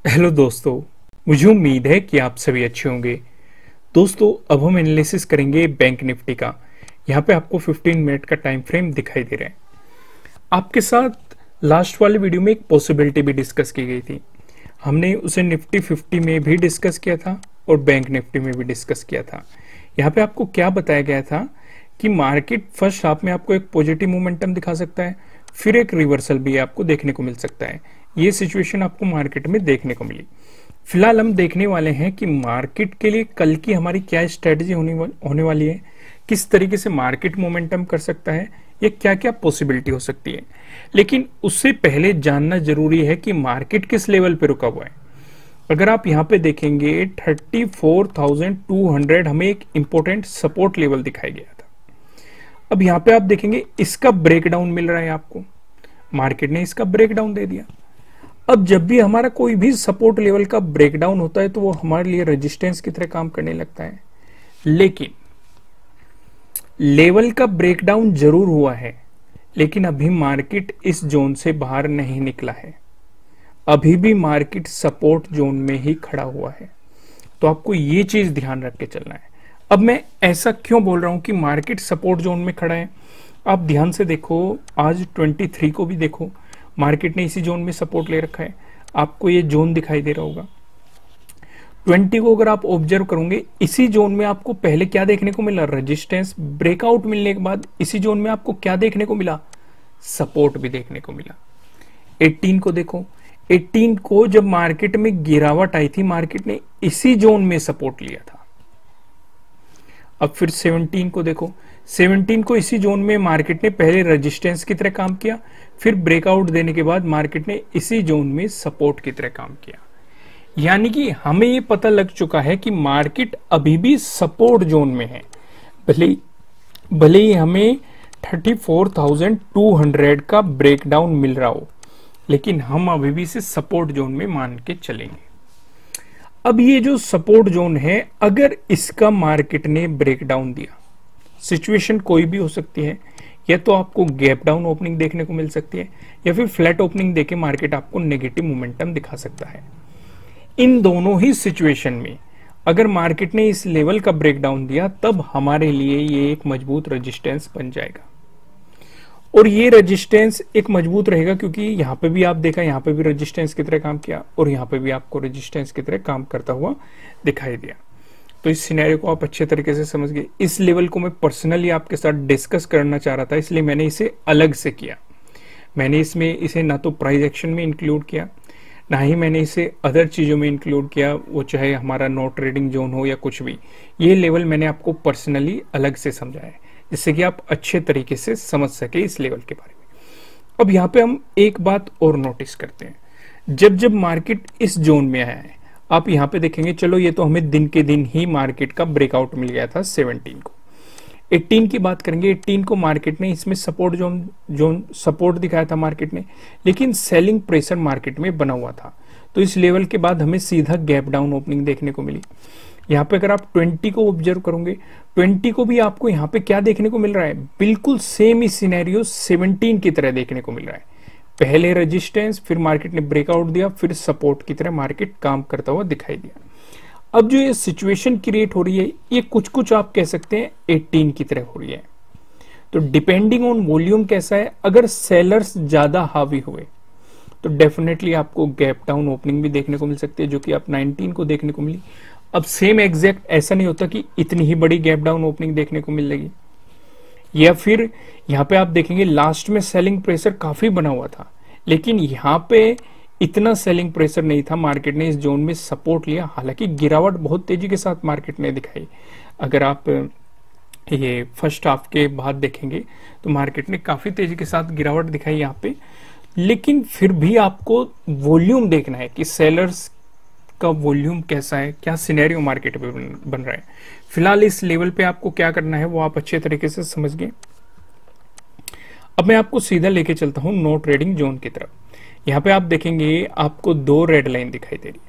Hello दोस्तों, मुझे उम्मीद है कि आप सभी अच्छे होंगे। दोस्तों, अब हम एनालिसिस करेंगे बैंक निफ्टी का। यहाँ पे आपको 15 मिनट का टाइम फ्रेम दिखाई दे रहा है। आपके साथ लास्ट वाले वीडियो में एक पॉसिबिलिटी भी डिस्कस की गई थी। हमने उसे निफ्टी 50 में भी डिस्कस किया था और बैंक निफ्टी में भी डिस्कस किया था। यहाँ पे आपको क्या बताया गया था कि मार्केट फर्स्ट हाफ में आपको एक पॉजिटिव मोमेंटम दिखा सकता है, फिर एक रिवर्सल भी आपको देखने को मिल सकता है। ये सिचुएशन आपको मार्केट में देखने को मिली। फिलहाल हम देखने वाले हैं कि मार्केट के लिए कल की हमारी क्या स्ट्रेटजी होने वाली है, किस तरीके से मार्केट मोमेंटम कर सकता है, ये क्या क्या पॉसिबिलिटी हो सकती है। लेकिन उससे पहले जानना जरूरी है कि मार्केट किस लेवल पे रुका हुआ है। अगर आप यहाँ पे देखेंगे 34,200 हमें एक इंपॉर्टेंट सपोर्ट लेवल दिखाया गया था। अब यहाँ पे आप देखेंगे इसका ब्रेकडाउन मिल रहा है आपको, मार्केट ने इसका ब्रेकडाउन दे दिया। अब जब भी हमारा कोई भी सपोर्ट लेवल का ब्रेकडाउन होता है तो वो हमारे लिए रेजिस्टेंस की तरह काम करने लगता है। लेकिन लेवल का ब्रेकडाउन जरूर हुआ है, लेकिन अभी मार्केट इस जोन से बाहर नहीं निकला है। अभी भी मार्केट सपोर्ट जोन में ही खड़ा हुआ है। तो आपको ये चीज ध्यान रख के चलना है। अब मैं ऐसा क्यों बोल रहा हूं कि मार्केट सपोर्ट जोन में खड़ा है? आप ध्यान से देखो, आज 23 को भी देखो, मार्केट ने इसी जोन में सपोर्ट ले रखा है। आपको ये जोन दिखाई दे रहा होगा। 20 को अगर आप ऑब्जर्व करोगे, इसी जोन में आपको पहले क्या देखने को मिला? रेजिस्टेंस। ब्रेकआउट मिलने के बाद इसी जोन में आपको क्या देखने को मिला? सपोर्ट भी देखने को मिला। 18 को देखो, 18 को जब मार्केट में गिरावट आई थी, मार्केट ने इसी जोन में सपोर्ट लिया था। अब फिर 17 को देखो, 17 को इसी जोन में मार्केट ने पहले रेजिस्टेंस की तरह काम किया, फिर ब्रेकआउट देने के बाद मार्केट ने इसी जोन में सपोर्ट की तरह काम किया। यानी कि हमें ये पता लग चुका है कि मार्केट अभी भी सपोर्ट जोन में है। भले ही हमें 34,200 का ब्रेकडाउन मिल रहा हो, लेकिन हम अभी भी इसे सपोर्ट जोन में मान के चलेंगे। अब ये जो सपोर्ट जोन है, अगर इसका मार्केट ने ब्रेकडाउन दिया, सिचुएशन कोई भी हो सकती है, या तो आपको गैप डाउन ओपनिंग देखने को मिल सकती है, या फिर फ्लैट ओपनिंग देके मार्केट आपको नेगेटिव मोमेंटम दिखा सकता है। इन दोनों ही सिचुएशन में अगर मार्केट ने इस लेवल का ब्रेकडाउन दिया, तब हमारे लिए ये एक मजबूत रेजिस्टेंस बन जाएगा। और ये रेजिस्टेंस एक मजबूत रहेगा क्योंकि यहां पे भी आप देखा, यहां पे भी रेजिस्टेंस की तरह काम किया और यहां पे भी आपको रेजिस्टेंस की तरह काम करता हुआ दिखाई दिया। तो इस सिनेरियो को आप अच्छे तरीके से समझ गए। इस लेवल को मैं पर्सनली आपके साथ डिस्कस करना चाह रहा था, इसलिए मैंने इसे अलग से किया। मैंने इसमें इसे ना तो प्राइस एक्शन में इंक्लूड किया, ना ही मैंने इसे अदर चीजों में इंक्लूड किया, वो चाहे हमारा नो ट्रेडिंग जोन हो या कुछ भी। ये लेवल मैंने आपको पर्सनली अलग से समझाया है, जिससे कि आप अच्छे तरीके से समझ सके इस लेवल के बारे में। अब यहाँ पे हम एक बात और नोटिस करते हैं, जब मार्केट इस जोन में आया है, आप यहाँ पे देखेंगे, चलो ये तो हमें दिन के दिन ही मार्केट का ब्रेकआउट मिल गया था 17 को। 18 की बात करेंगे, 18 को मार्केट ने इसमें सपोर्ट जोन सपोर्ट दिखाया था मार्केट ने, लेकिन सेलिंग प्रेशर मार्केट में बना हुआ था। तो इस लेवल के बाद हमें सीधा गैप डाउन ओपनिंग देखने को मिली। यहाँ पे अगर आप 20 को ऑब्जर्व करोगे, 20 को भी आपको यहाँ पे क्या देखने को मिल रहा है? बिल्कुल सेम ही सिनेरियो 17 की तरह देखने को मिल रहा है। पहले रेजिस्टेंस, फिर मार्केट ने ब्रेकआउट दिया, फिर सपोर्ट की तरह मार्केट काम करता हुआ दिखाई दिया। अब जो ये सिचुएशन क्रिएट हो रही है, ये कुछ आप कह सकते हैं 18 की तरह हो रही है। तो डिपेंडिंग ऑन वॉल्यूम कैसा है, अगर सेलर्स ज्यादा हावी हुए तो डेफिनेटली आपको गैप डाउन ओपनिंग भी देखने को मिल सकती है, जो कि आप 19 को देखने को मिली। अब सेम एग्जैक्ट ऐसा नहीं होता कि इतनी ही बड़ी गैप डाउन ओपनिंग देखने को मिलेगी, या फिर यहाँ पे आप देखेंगे लास्ट में सेलिंग प्रेशर काफी बना हुआ था, लेकिन यहाँ पे इतना सेलिंग प्रेशर नहीं था। मार्केट ने इस जोन में सपोर्ट लिया, हालांकि गिरावट बहुत तेजी के साथ मार्केट ने दिखाई। अगर आप ये फर्स्ट हाफ के बाद देखेंगे तो मार्केट ने काफी तेजी के साथ गिरावट दिखाई यहाँ पे, लेकिन फिर भी आपको वॉल्यूम देखना है कि सेलर्स का वॉल्यूम कैसा है, क्या सिनेरियो मार्केट में बन रहा है। फिलहाल इस लेवल पे आपको क्या करना है वो आप अच्छे तरीके से समझ गए। अब मैं आपको सीधा लेके चलता हूं नो ट्रेडिंग जोन की तरफ। यहाँ पे आप देखेंगे आपको दो रेड लाइन दिखाई दे रही है।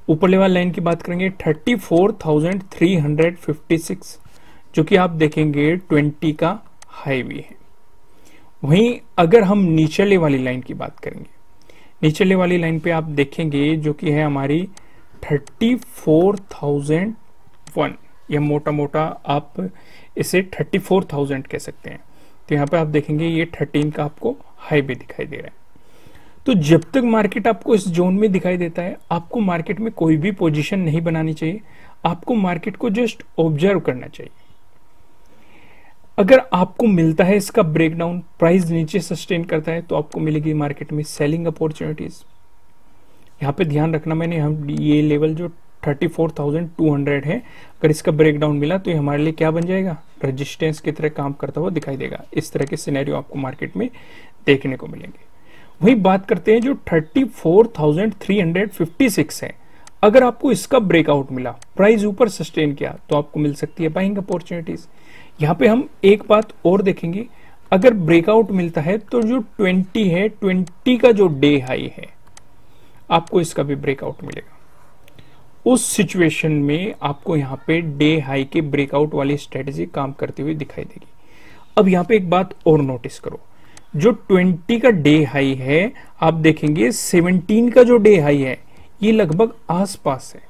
ऊपर वाली लाइन की बात करेंगे 34,356, जो कि आप देखेंगे 20 का हाई भी है। वहीं अगर हम नीचे वाली लाइन की बात करेंगे, नीचे वाली लाइन पे आप देखेंगे जो कि है हमारी 34,001, या मोटा मोटा आप इसे 34,000 कह सकते हैं। तो यहाँ पे आप देखेंगे ये 13 का आपको हाई भी दिखाई दे रहा है। तो जब तक मार्केट आपको इस जोन में दिखाई देता है, आपको मार्केट में कोई भी पोजीशन नहीं बनानी चाहिए, आपको मार्केट को जस्ट ऑब्जर्व करना चाहिए। अगर आपको मिलता है इसका ब्रेकडाउन, प्राइस नीचे सस्टेन करता है, तो आपको मिलेगी मार्केट में सेलिंग अपॉर्चुनिटीज। यहाँ पे ध्यान रखना, मैंने हम ये लेवल जो 34,200 है, अगर इसका ब्रेकडाउन मिला तो ये हमारे लिए क्या बन जाएगा, रेजिस्टेंस की तरह काम करता हुआ दिखाई देगा। इस तरह के सिनेरियो आपको मार्केट में देखने को मिलेंगे। वही बात करते हैं जो 34,356 है, अगर आपको इसका ब्रेकआउट मिला, प्राइस ऊपर सस्टेन किया, तो आपको मिल सकती है बाइंग अपॉर्चुनिटीज। यहाँ पे हम एक बात और देखेंगे, अगर ब्रेकआउट मिलता है तो जो 20 है, 20 का जो डे हाई है, आपको इसका भी ब्रेकआउट मिलेगा। उस सिचुएशन में आपको यहाँ पे डे हाई के ब्रेकआउट वाली स्ट्रेटेजी काम करती हुई दिखाई देगी। अब यहाँ पे एक बात और नोटिस करो, जो 20 का डे हाई है, आप देखेंगे 17 का जो डे हाई है ये लगभग आसपास है,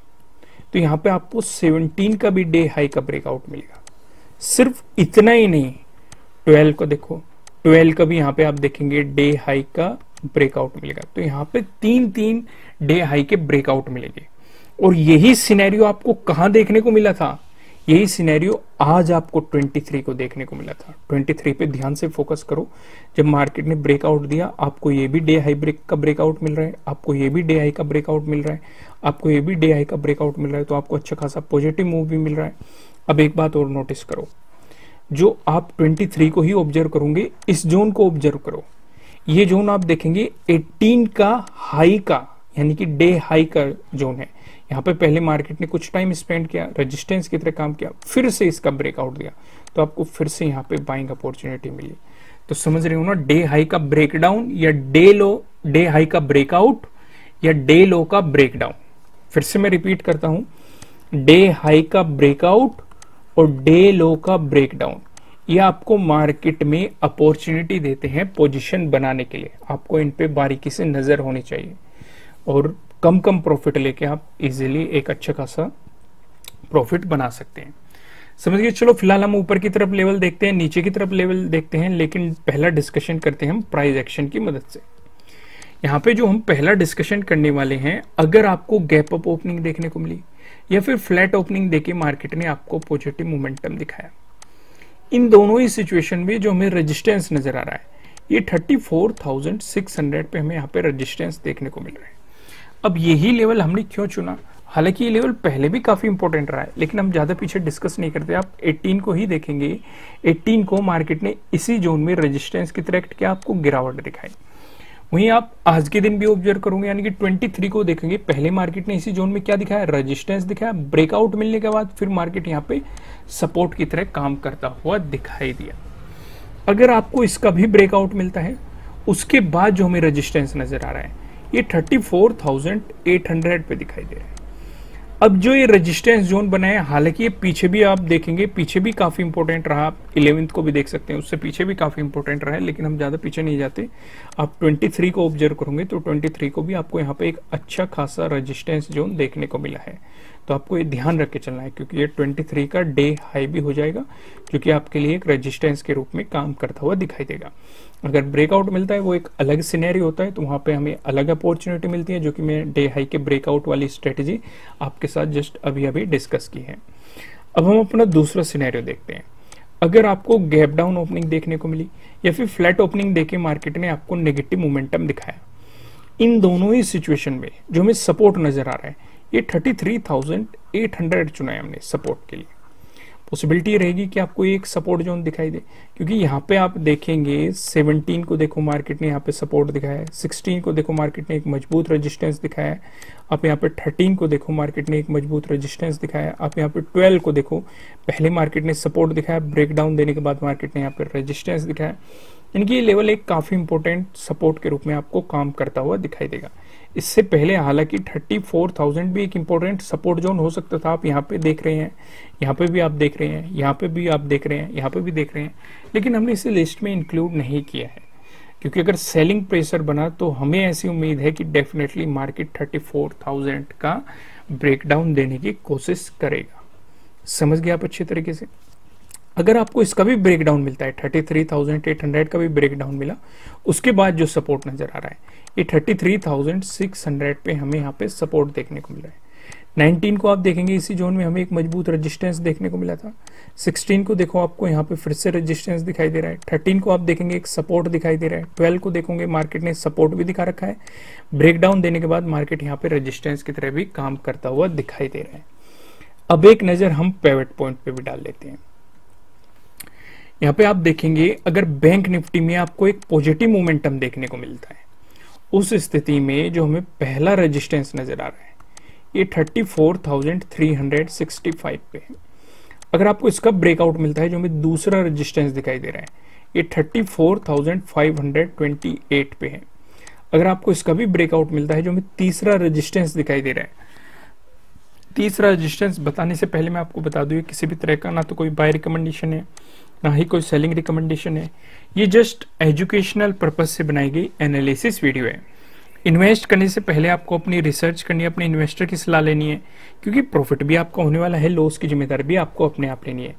तो यहाँ पे आपको 17 का भी डे हाई का ब्रेकआउट मिलेगा। सिर्फ इतना ही नहीं, 12 को देखो, 12 का भी यहाँ पे आप देखेंगे डे हाई का ब्रेकआउट मिलेगा। तो यहाँ पे 3 डे हाई के ब्रेकआउट मिलेंगे। और यही सिनेरियो आपको कहां देखने को मिला था, यही सिनेरियो आज आपको 23 को देखने को मिला था। 23 पे ध्यान से फोकस करो, जब मार्केट ने ब्रेकआउट दिया, आपको ये भी डे हाई ब्रेक का ब्रेकआउट मिल रहा है, आपको ये भी डे हाई का ब्रेकआउट मिल रहा है, आपको ये भी डे हाई का ब्रेकआउट मिल रहा है, तो आपको अच्छा खासा पॉजिटिव मूव भी मिल रहा है। अब एक बात और नोटिस करो, जो आप 23 को ही ऑब्जर्व करोगे, इस जोन को ऑब्जर्व करो। ये जोन आप देखेंगे 18 का हाई का, यानी कि डे हाई का जोन है। यहाँ पे पहले मार्केट ने कुछ टाइम स्पेंड किया, रेजिस्टेंस की तरह काम किया, फिर से इसका ब्रेकआउट दिया, तो आपको फिर से यहाँ पे बाइंग अपॉर्चुनिटी मिली। तो समझ रहे हो ना, डे हाई का ब्रेकडाउन या डे हाई का ब्रेकआउट या डे लो का ब्रेकडाउन। फिर से मैं रिपीट करता हूं, डे हाई का ब्रेकआउट और डे लो का ब्रेकडाउन, ये आपको मार्केट में अपॉर्चुनिटी देते हैं पोजीशन बनाने के लिए। आपको इन पे बारीकी से नजर होनी चाहिए और कम प्रॉफिट लेके आप इजीली एक अच्छा खासा प्रॉफिट बना सकते हैं। समझिए, चलो फिलहाल हम ऊपर की तरफ लेवल देखते हैं, नीचे की तरफ लेवल देखते हैं, लेकिन पहला डिस्कशन करते हैं हम प्राइस एक्शन की मदद से। यहाँ पे जो हम पहला डिस्कशन करने वाले हैं, अगर आपको गैप अप ओपनिंग देखने को मिली या फिर फ्लैट ओपनिंग देके मार्केट ने आपको पॉजिटिव मोमेंटम दिखाया, इन दोनों ही सिचुएशन में जो हमें रेजिस्टेंस नजर आ रहा है, ये 34,600 पे हमें यहाँ पे रेजिस्टेंस देखने को मिल रहा है। अब यही लेवल हमने क्यों चुना, हालांकि ये लेवल पहले भी काफी इंपॉर्टेंट रहा है, लेकिन हम ज्यादा पीछे डिस्कस नहीं करते। आप 18 को ही देखेंगे, 18 को मार्केट ने इसी जोन में रेजिस्टेंस की तरह क्या आपको गिरावट दिखाई। वहीं आप आज के दिन भी ऑब्जर्व करोगे, यानी कि 23 को देखेंगे, पहले मार्केट ने इसी जोन में क्या दिखाया, रेजिस्टेंस दिखाया, ब्रेकआउट मिलने के बाद फिर मार्केट यहाँ पे सपोर्ट की तरह काम करता हुआ दिखाई दिया। अगर आपको इसका भी ब्रेकआउट मिलता है, उसके बाद जो हमें रेजिस्टेंस नजर आ रहा है, ये 34,800 पे दिखाई दे रहा है। अब जो ये रेजिस्टेंस जोन बना है, हालांकि ये पीछे भी आप देखेंगे, पीछे भी काफी इंपॉर्टेंट रहा, आप 11th को भी देख सकते हैं, उससे पीछे भी काफी इंपॉर्टेंट रहा है, लेकिन हम ज्यादा पीछे नहीं जाते। आप 23 को ऑब्जर्व करोगे तो 23 को भी आपको यहाँ पे एक अच्छा खासा रेजिस्टेंस जोन देखने को मिला है। तो आपको ये ध्यान रख के चलना है, क्योंकि ये 23 का डे हाई भी हो जाएगा, जो कि आपके लिए एक रेजिस्टेंस के रूप में काम करता हुआ दिखाई देगा। अगर ब्रेकआउट मिलता है, वो एक अलग सिनेरियो होता है, तो वहां पे हमें अलग अपॉर्चुनिटी मिलती है, जो कि मैं डे हाई के ब्रेकआउट वाली स्ट्रेटेजी आपके साथ जस्ट अभी डिस्कस की है। अब हम अपना दूसरा सिनेरियो देखते हैं। अगर आपको गैप डाउन ओपनिंग देखने को मिली या फिर फ्लैट ओपनिंग देके मार्केट ने आपको नेगेटिव मोमेंटम दिखाया, इन दोनों ही सिचुएशन में जो हमें सपोर्ट नजर आ रहा है, ये 33,800 चुना है हमने सपोर्ट के लिए। पॉसिबिलिटी रहेगी कि आपको एक सपोर्ट जोन दिखाई दे, क्योंकि यहाँ पे आप देखेंगे 17 को देखो मार्केट ने यहाँ पे सपोर्ट दिखाया है, 16 को देखो मार्केट ने एक मजबूत रेजिस्टेंस दिखाया है, आप यहाँ पे 13 को देखो मार्केट ने एक मजबूत रेजिस्टेंस दिखाया है, आप यहाँ पे 12 को देखो, पहले मार्केट ने सपोर्ट दिखाया, ब्रेकडाउन देने के बाद मार्केट ने यहाँ पे रेजिस्टेंस दिखाया। इनकी ये लेवल एक काफी इंपॉर्टेंट सपोर्ट के रूप में आपको काम करता हुआ दिखाई देगा। इससे पहले हालांकि 34,000 भी एक इंपॉर्टेंट सपोर्ट जोन हो सकता था। आप यहाँ पे देख रहे हैं, यहाँ पे भी आप देख रहे हैं, यहाँ पे भी आप देख रहे हैं, यहाँ पे भी देख रहे हैं, लेकिन हमने इसे लिस्ट में इंक्लूड नहीं किया है, क्योंकि अगर सेलिंग प्रेशर बना तो हमें ऐसी उम्मीद है कि डेफिनेटली मार्केट 34,000 का ब्रेकडाउन देने की कोशिश करेगा। समझ गया आप अच्छे तरीके से। अगर आपको इसका भी ब्रेकडाउन मिलता है, 33,800 का भी ब्रेकडाउन मिला, उसके बाद जो सपोर्ट नजर आ रहा है ये 33,600 पे हमें यहाँ पे सपोर्ट देखने को मिल रहा है। 19 को आप देखेंगे इसी जोन में हमें एक मजबूत रेजिस्टेंस देखने को मिला था। 16 को देखो आपको यहाँ पे फिर से रेजिस्टेंस दिखाई दे रहा है। 13 को आप देखेंगे एक सपोर्ट दिखाई दे रहा है। 12 को देखोगे मार्केट ने सपोर्ट भी दिखा रखा है। ब्रेकडाउन देने के बाद मार्केट यहाँ पे रेजिस्टेंस की तरह भी काम करता हुआ दिखाई दे रहा है। अब एक नजर हम पिवट पॉइंट पे भी डाल लेते हैं। यहाँ पे आप देखेंगे अगर बैंक निफ्टी में आपको एक पॉजिटिव मोमेंटम देखने को मिलता है, उस स्थिति में जो हमें पहला रेजिस्टेंस नजर आ रहा है ये 34,365 पे है। अगर आपको इसका ब्रेकआउट मिलता है, जो हमें दूसरा रेजिस्टेंस दिखाई दे रहा है ये 34,528 पे है। अगर आपको इसका भी ब्रेकआउट मिलता है, जो हमें तीसरा रेजिस्टेंस दिखाई दे रहा है, तीसरा रेजिस्टेंस बताने से पहले मैं आपको बता दूं, किसी भी तरह का ना तो कोई बाय रिकमेंडेशन है ना ही कोई सेलिंग रिकमेंडेशन है। ये जस्ट एजुकेशनल पर्पज से बनाई गई एनालिसिस वीडियो है। इन्वेस्ट करने से पहले आपको अपनी रिसर्च करनी है, अपने इन्वेस्टर की सलाह लेनी है, क्योंकि प्रॉफिट भी आपका होने वाला है, लॉस की जिम्मेदारी भी आपको अपने आप लेनी है।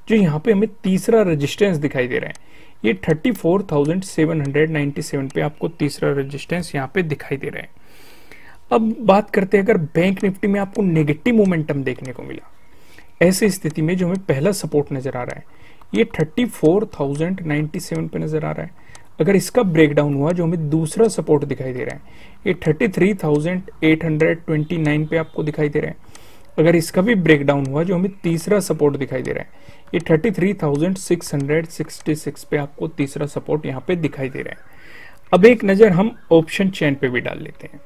जो यहाँ पे हमें तीसरा रेजिस्टेंस दिखाई दे रहा है ये 34,797 पे आपको तीसरा रेजिस्टेंस यहाँ पे दिखाई दे रहा है। अब बात करते हैं, अगर बैंक निफ्टी में आपको नेगेटिव मोमेंटम देखने को मिला, ऐसी स्थिति में जो हमें पहला सपोर्ट नजर आ रहा है ये 34,097 पे नजर आ रहा है। अगर इसका ब्रेकडाउन हुआ, जो हमें दूसरा सपोर्ट दिखाई दे रहा है ये 33,829 पे आपको दिखाई दे रहा है। अगर इसका भी ब्रेकडाउन हुआ, जो हमें तीसरा सपोर्ट दिखाई दे रहा है ये 33,666 पे आपको तीसरा सपोर्ट यहाँ पे दिखाई दे रहा है। अब एक नजर हम ऑप्शन चेन पे भी डाल लेते हैं।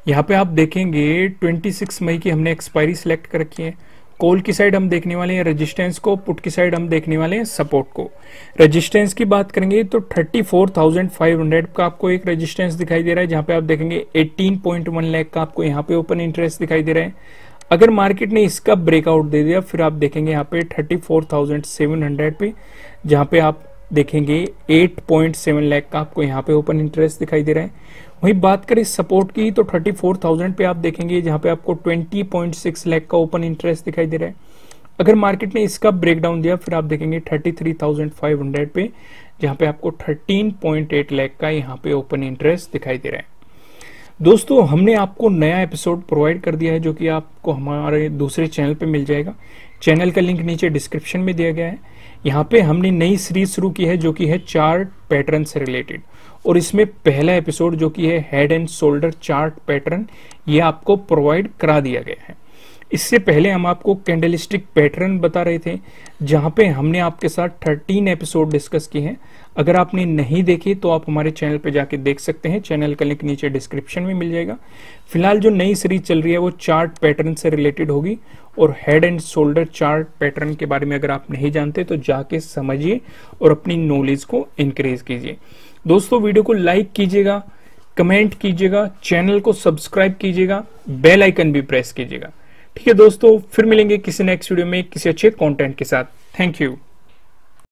यहाँ पे आप देखेंगे 26 मई की हमने एक्सपायरी सिलेक्ट कर रखी है। कॉल की साइड हम देखने वाले हैं रेजिस्टेंस को, पुट की साइड हम देखने वाले हैं सपोर्ट को। रेजिस्टेंस की बात करेंगे तो 34,500 का आपको एक रेजिस्टेंस दिखाई दे रहा है, जहां पे आप देखेंगे 18.1 लाख का आपको यहाँ पे ओपन इंटरेस्ट दिखाई दे रहा है। अगर मार्केट ने इसका ब्रेकआउट दे दिया, फिर आप देखेंगे यहाँ पे 34,700 पे, जहां पे आप देखेंगे 8.7 लाख का आपको यहाँ पे ओपन इंटरेस्ट दिखाई दे रहा है। वहीं बात करें सपोर्ट की तो 34,000 पे आप देखेंगे, जहां पे आपको 20.6 लाख का ओपन इंटरेस्ट दिखाई दे रहा है। अगर मार्केट ने इसका ब्रेकडाउन दिया, फिर आप देखेंगे 33,500 पे, जहां पे आपको 13.8 लाख का यहाँ पे ओपन इंटरेस्ट दिखाई दे रहा है। दोस्तों, हमने आपको नया एपिसोड प्रोवाइड कर दिया है, जो कि आपको हमारे दूसरे चैनल पे मिल जाएगा। चैनल का लिंक नीचे डिस्क्रिप्शन में दिया गया है। यहाँ पे हमने नई सीरीज शुरू की है, जो कि है चार्ट पैटर्न से रिलेटेड, और इसमें पहला एपिसोड जो कि है head and shoulder chart pattern, ये आपको प्रोवाइड करा दिया गया है। इससे पहले हम आपको कैंडलस्टिक पैटर्न बता रहे थे, जहां पे हमने आपके साथ 13 एपिसोड डिस्कस किए हैं। अगर आपने नहीं देखे तो आप हमारे चैनल पे जाके देख सकते हैं। चैनल का लिंक नीचे डिस्क्रिप्शन में मिल जाएगा। फिलहाल जो नई सीरीज चल रही है वो चार्ट पैटर्न से रिलेटेड होगी, और head and shoulder chart pattern के बारे में अगर आप नहीं जानते तो जाके समझिए और अपनी नॉलेज को इंक्रीज कीजिए। दोस्तों, वीडियो को लाइक कीजिएगा, कमेंट कीजिएगा, चैनल को सब्सक्राइब कीजिएगा, बेल आइकन भी प्रेस कीजिएगा। ठीक है दोस्तों, फिर मिलेंगे किसी नेक्स्ट वीडियो में किसी अच्छे कंटेंट के साथ। Thank you.